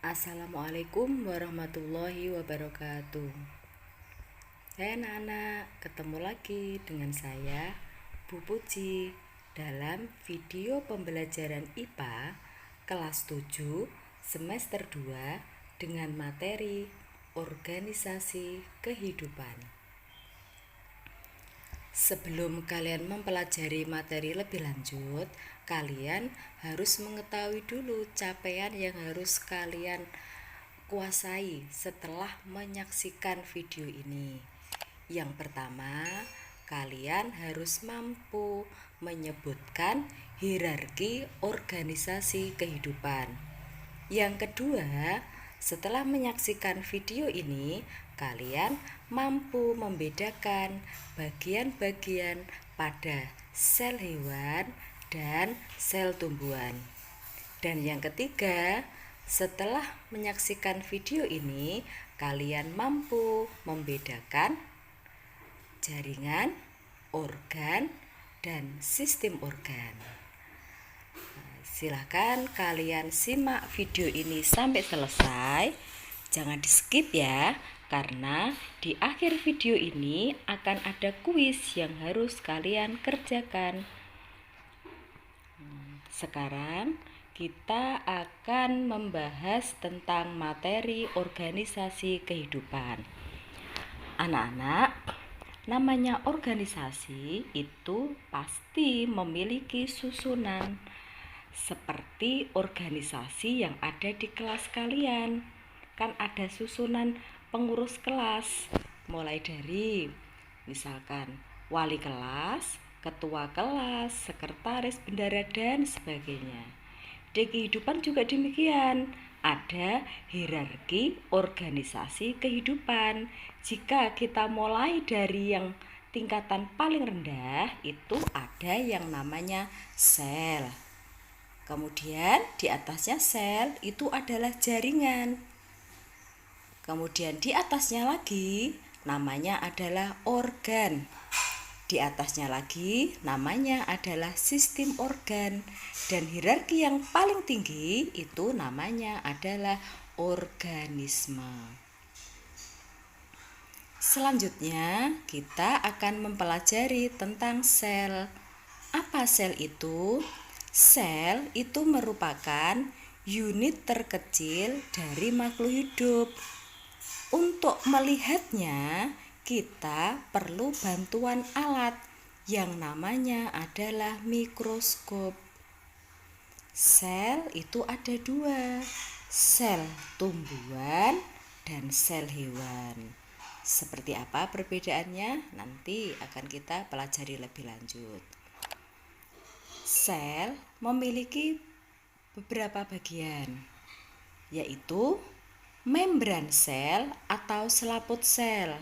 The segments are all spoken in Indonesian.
Assalamualaikum warahmatullahi wabarakatuh. Hai anak-anak, ketemu lagi dengan saya Bu Puji dalam video pembelajaran IPA kelas 7 semester 2 dengan materi organisasi kehidupan. Sebelum kalian mempelajari materi lebih lanjut, kalian harus mengetahui dulu capaian yang harus kalian kuasai setelah menyaksikan video ini. Yang pertama, kalian harus mampu menyebutkan hierarki organisasi kehidupan. Yang kedua, setelah menyaksikan video ini, kalian mampu membedakan bagian-bagian pada sel hewan dan sel tumbuhan. Dan yang ketiga, setelah menyaksikan video ini, kalian mampu membedakan jaringan, organ, dan sistem organ. Silahkan kalian simak video ini sampai selesai. Jangan di skip ya, karena di akhir video ini akan ada kuis yang harus kalian kerjakan. Sekarang kita akan membahas tentang materi organisasi kehidupan. Anak-anak, namanya organisasi itu pasti memiliki susunan seperti organisasi yang ada di kelas kalian. Kan ada susunan pengurus kelas, mulai dari misalkan wali kelas, ketua kelas, sekretaris, bendara, dan sebagainya. Di kehidupan juga demikian, ada hierarki organisasi kehidupan. Jika kita mulai dari yang tingkatan paling rendah, itu ada yang namanya sel. Kemudian di atasnya sel itu adalah jaringan. Kemudian di atasnya lagi namanya adalah organ. Di atasnya lagi namanya adalah sistem organ. Dan hierarki yang paling tinggi itu namanya adalah organisme. Selanjutnya kita akan mempelajari tentang sel. Apa sel itu? Sel itu merupakan unit terkecil dari makhluk hidup. Untuk melihatnya, kita perlu bantuan alat yang namanya adalah mikroskop. Sel itu ada dua, sel tumbuhan dan sel hewan. Seperti apa perbedaannya? Nanti akan kita pelajari lebih lanjut. Sel memiliki beberapa bagian, yaitu membran sel atau selaput sel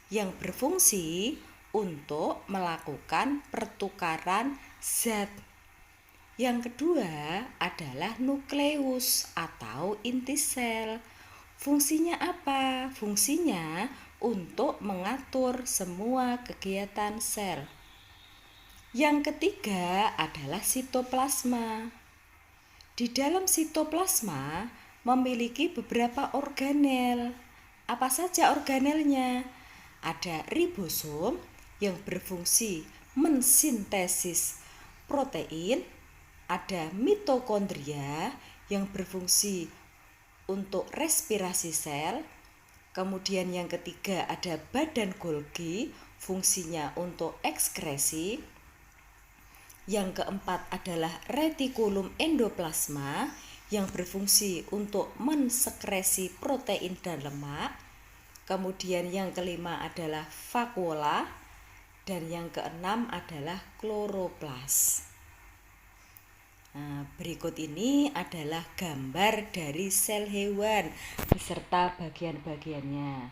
yang berfungsi untuk melakukan pertukaran zat. Yang kedua adalah nukleus atau inti sel. Fungsinya apa? Fungsinya untuk mengatur semua kegiatan sel. Yang ketiga adalah sitoplasma. Di dalam sitoplasma memiliki beberapa organel. Apa saja organelnya? Ada ribosom yang berfungsi mensintesis protein, ada mitokondria yang berfungsi untuk respirasi sel. Kemudian yang ketiga ada badan Golgi, fungsinya untuk ekskresi. Yang keempat adalah retikulum endoplasma yang berfungsi untuk mensekresi protein dan lemak. Kemudian yang kelima adalah vakuola dan yang keenam adalah kloroplas. Berikut ini adalah gambar dari sel hewan beserta bagian-bagiannya.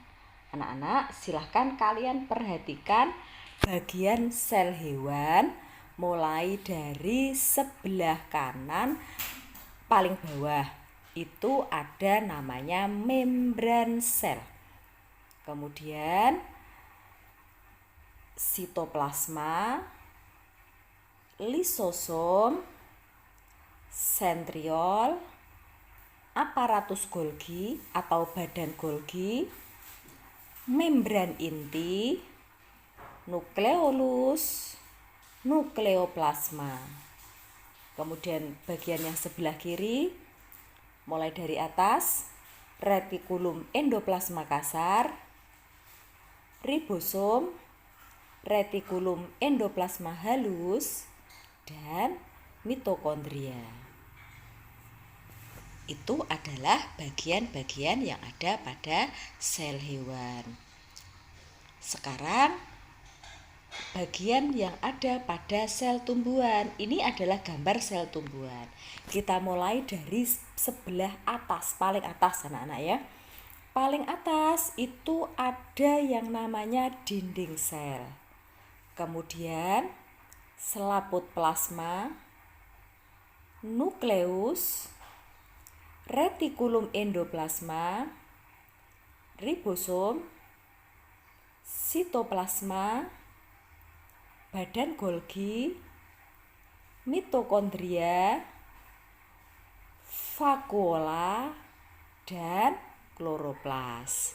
Anak-anak, silahkan kalian perhatikan bagian sel hewan mulai dari sebelah kanan paling bawah. Itu ada namanya membran sel. Kemudian sitoplasma, lisosom, sentriol, aparatus Golgi atau badan Golgi, membran inti, nukleolus, nukleoplasma. Kemudian bagian yang sebelah kiri, mulai dari atas, retikulum endoplasma kasar, ribosom, retikulum endoplasma halus, dan mitokondria. Itu adalah bagian-bagian yang ada pada sel hewan. Sekarang bagian yang ada pada sel tumbuhan. Ini adalah gambar sel tumbuhan. Kita mulai dari sebelah atas, paling atas anak-anak ya. Paling atas itu ada yang namanya dinding sel. Kemudian selaput plasma, nukleus, retikulum endoplasma, ribosom, sitoplasma, badan Golgi, mitokondria, vakuola, dan kloroplas.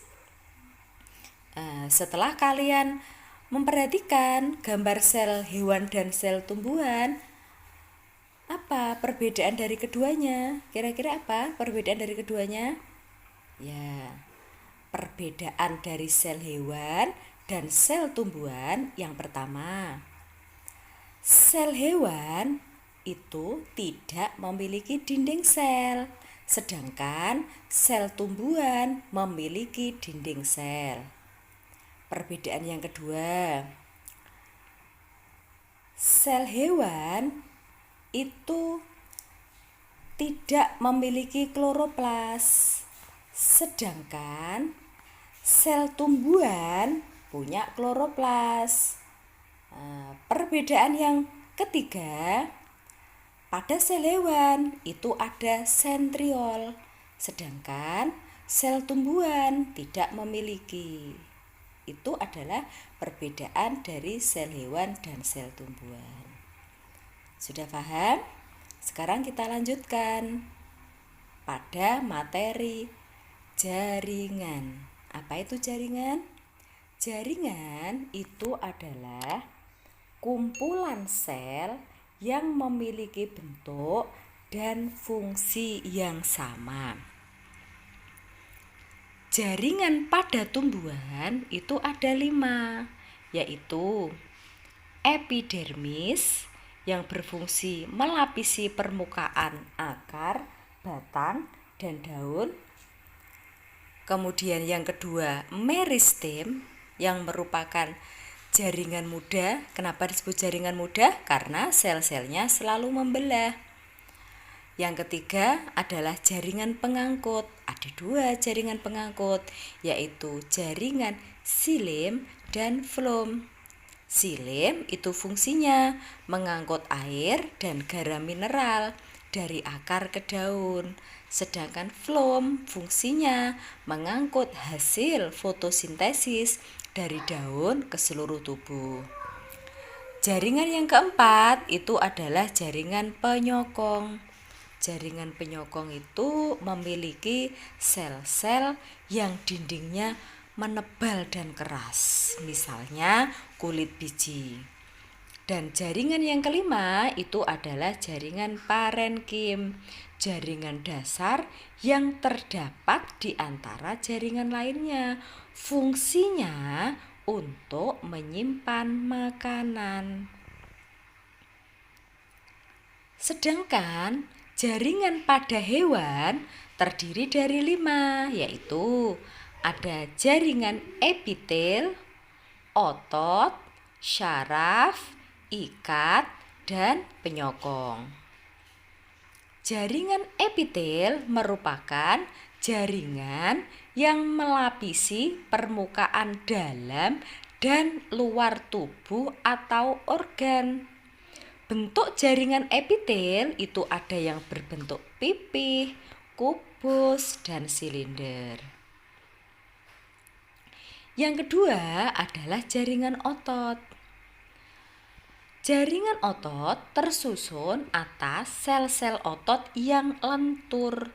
Setelah kalian memperhatikan gambar sel hewan dan sel tumbuhan, apa perbedaan dari keduanya? Kira-kira apa perbedaan dari keduanya? Ya, perbedaan dari sel hewan dan sel tumbuhan yang pertama, sel hewan itu tidak memiliki dinding sel, sedangkan sel tumbuhan memiliki dinding sel. Perbedaan yang kedua, sel hewan itu tidak memiliki kloroplas, sedangkan sel tumbuhan punya kloroplas. Perbedaan yang ketiga, pada sel hewan itu ada sentriol, sedangkan sel tumbuhan tidak memiliki. Itu adalah perbedaan dari sel hewan dan sel tumbuhan. Sudah paham? Sekarang kita lanjutkan pada materi jaringan. Apa itu jaringan? Jaringan itu adalah kumpulan sel yang memiliki bentuk dan fungsi yang sama. Jaringan pada tumbuhan itu ada 5, yaitu epidermis yang berfungsi melapisi permukaan akar, batang, dan daun. Kemudian yang kedua, meristem yang merupakan jaringan muda. Kenapa disebut jaringan muda? Karena sel-selnya selalu membelah. Yang ketiga adalah jaringan pengangkut. Ada 2 jaringan pengangkut, yaitu jaringan xilem dan floem. Xilem itu fungsinya mengangkut air dan garam mineral dari akar ke daun, sedangkan floem fungsinya mengangkut hasil fotosintesis dari daun ke seluruh tubuh. Jaringan yang keempat itu adalah jaringan penyokong. Jaringan penyokong itu memiliki sel-sel yang dindingnya menebal dan keras, misalnya kulit biji. Dan jaringan yang kelima itu adalah jaringan parenkim, jaringan dasar yang terdapat di antara jaringan lainnya. Fungsinya untuk menyimpan makanan. Sedangkan jaringan pada hewan terdiri dari 5, yaitu ada jaringan epitel, otot, syaraf, ikat, dan penyokong. Jaringan epitel merupakan jaringan yang melapisi permukaan dalam dan luar tubuh atau organ. Bentuk jaringan epitel itu ada yang berbentuk pipih, kubus, dan silinder. Yang kedua adalah jaringan otot. Jaringan otot tersusun atas sel-sel otot yang lentur.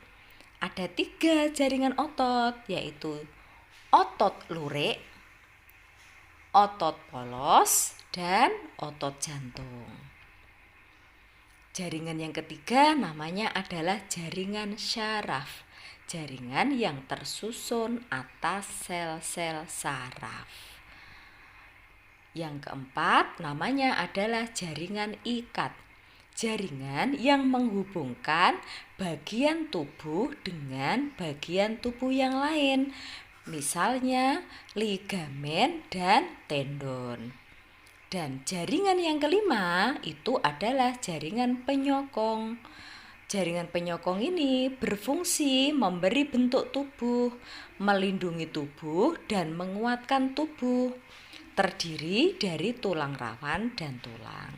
ada 3 jaringan otot, yaitu otot lurik, otot polos, dan otot jantung. Jaringan yang ketiga namanya adalah jaringan syaraf, jaringan yang tersusun atas sel-sel saraf. Yang keempat namanya adalah jaringan ikat, jaringan yang menghubungkan bagian tubuh dengan bagian tubuh yang lain, misalnya ligamen dan tendon. Dan jaringan yang kelima itu adalah jaringan penyokong. Jaringan penyokong ini berfungsi memberi bentuk tubuh, melindungi tubuh, dan menguatkan tubuh. Terdiri dari tulang rawan dan tulang.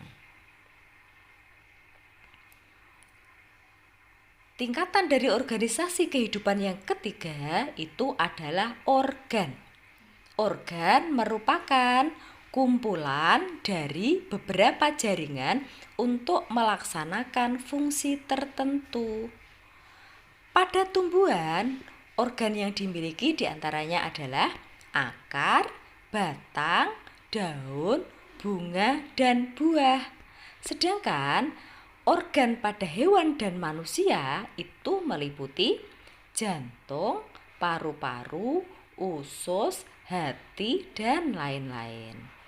Tingkatan dari organisasi kehidupan yang ketiga itu adalah organ. Organ merupakan kumpulan dari beberapa jaringan untuk melaksanakan fungsi tertentu. Pada tumbuhan, organ yang dimiliki diantaranya adalah akar, batang, daun, bunga, dan buah. Sedangkan organ pada hewan dan manusia itu meliputi jantung, paru-paru, usus, hati, dan lain-lain.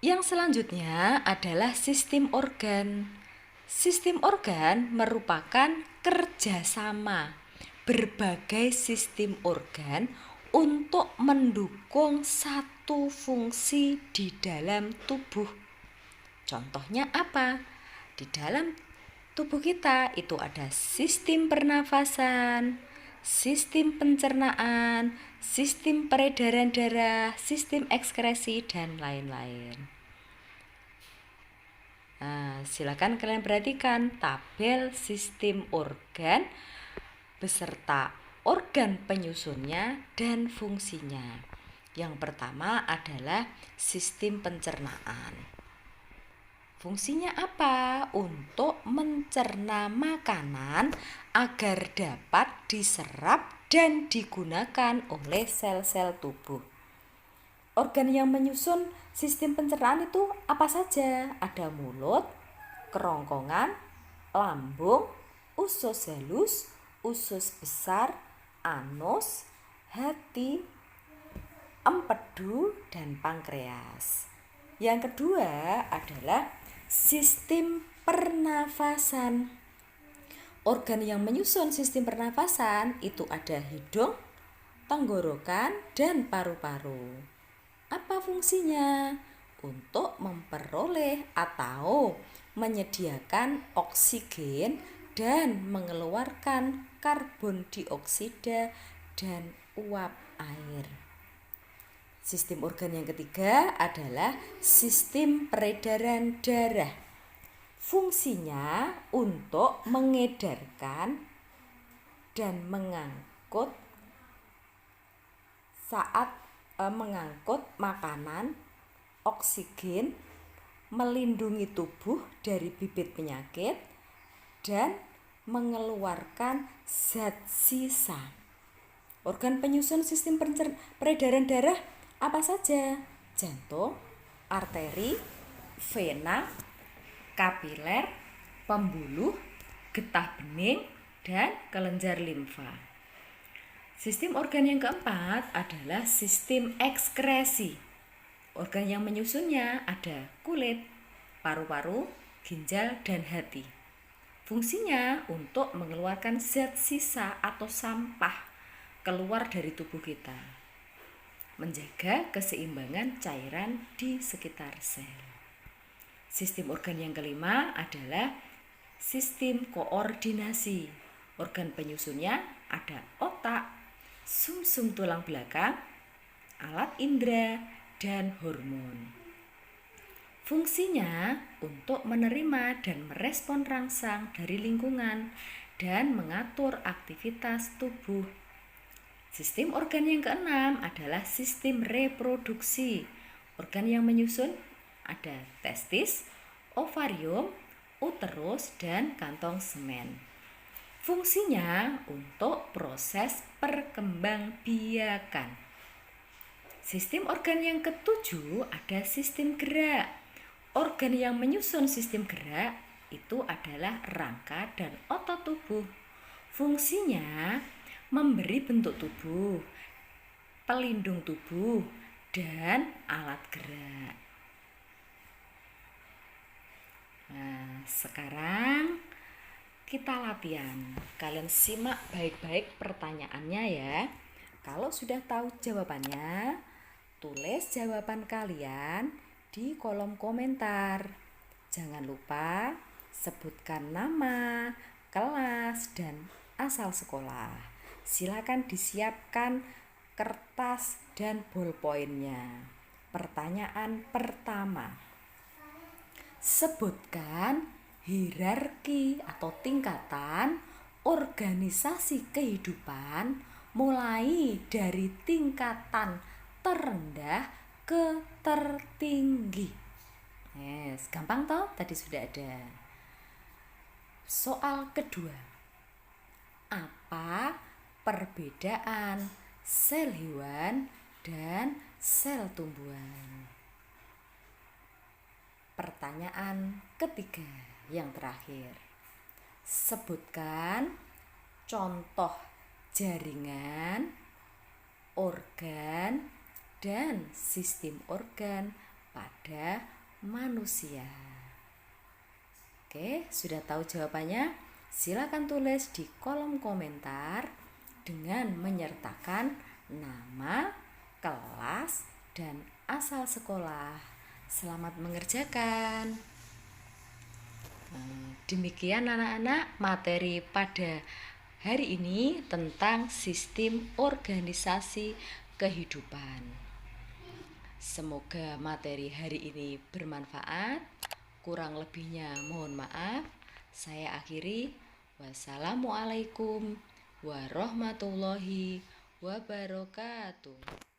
Yang selanjutnya adalah sistem organ. Sistem organ merupakan kerjasama berbagai sistem organ untuk mendukung satu fungsi di dalam tubuh. Contohnya apa? Di dalam tubuh kita itu ada sistem pernafasan, sistem pencernaan, sistem peredaran darah, sistem ekskresi, dan lain-lain. Nah, silakan kalian perhatikan tabel sistem organ beserta organ penyusunnya dan fungsinya. Yang pertama adalah sistem pencernaan. Fungsinya apa? Untuk mencerna makanan agar dapat diserap dan digunakan oleh sel-sel tubuh. Organ yang menyusun sistem pencernaan itu apa saja? Ada mulut, kerongkongan, lambung, usus halus, usus besar, anus, hati, empedu, dan pankreas. Yang kedua adalah sistem pernafasan. Organ yang menyusun sistem pernafasan itu ada hidung, tenggorokan, dan paru-paru. Apa fungsinya? Untuk memperoleh atau menyediakan oksigen dan mengeluarkan karbon dioksida dan uap air. Sistem organ yang ketiga adalah sistem peredaran darah. Fungsinya untuk mengedarkan dan mengangkut makanan, oksigen, melindungi tubuh dari bibit penyakit, dan mengeluarkan zat sisa. Organ penyusun sistem peredaran darah apa saja? Jantung, arteri, vena, kapiler, pembuluh, getah bening, dan kelenjar limfa. Sistem organ yang keempat adalah sistem ekskresi. Organ yang menyusunnya ada kulit, paru-paru, ginjal, dan hati. Fungsinya untuk mengeluarkan zat sisa atau sampah keluar dari tubuh kita, menjaga keseimbangan cairan di sekitar sel. Sistem organ yang kelima adalah sistem koordinasi. Organ penyusunnya ada otak, sumsum tulang belakang, alat indera, dan hormon. Fungsinya untuk menerima dan merespon rangsang dari lingkungan dan mengatur aktivitas tubuh. Sistem organ yang keenam adalah sistem reproduksi. Organ yang menyusun ada testis, ovarium, uterus, dan kantong semen. Fungsinya untuk proses perkembangbiakan. Sistem organ yang ketujuh ada sistem gerak. Organ yang menyusun sistem gerak itu adalah rangka dan otot tubuh. Fungsinya memberi bentuk tubuh, pelindung tubuh, dan alat gerak. Nah, sekarang kita latihan. Kalian simak baik-baik pertanyaannya ya. Kalau sudah tahu jawabannya, tulis jawaban kalian di kolom komentar. Jangan lupa sebutkan nama, kelas, dan asal sekolah. Silakan disiapkan kertas dan bolpoinnya. Pertanyaan pertama. Sebutkan hierarki atau tingkatan organisasi kehidupan mulai dari tingkatan terendah ke tertinggi. Yes, gampang toh? Tadi sudah ada. Soal kedua. Apa perbedaan sel hewan dan sel tumbuhan? Pertanyaan ketiga yang terakhir. Sebutkan contoh jaringan, organ, dan sistem organ pada manusia. Oke, sudah tahu jawabannya? Silakan tulis di kolom komentar dengan menyertakan nama, kelas, dan asal sekolah. Selamat mengerjakan. Demikian anak-anak materi pada hari ini tentang sistem organisasi kehidupan. Semoga materi hari ini bermanfaat. Kurang lebihnya mohon maaf. Saya akhiri. Wassalamualaikum warahmatullahi wabarakatuh.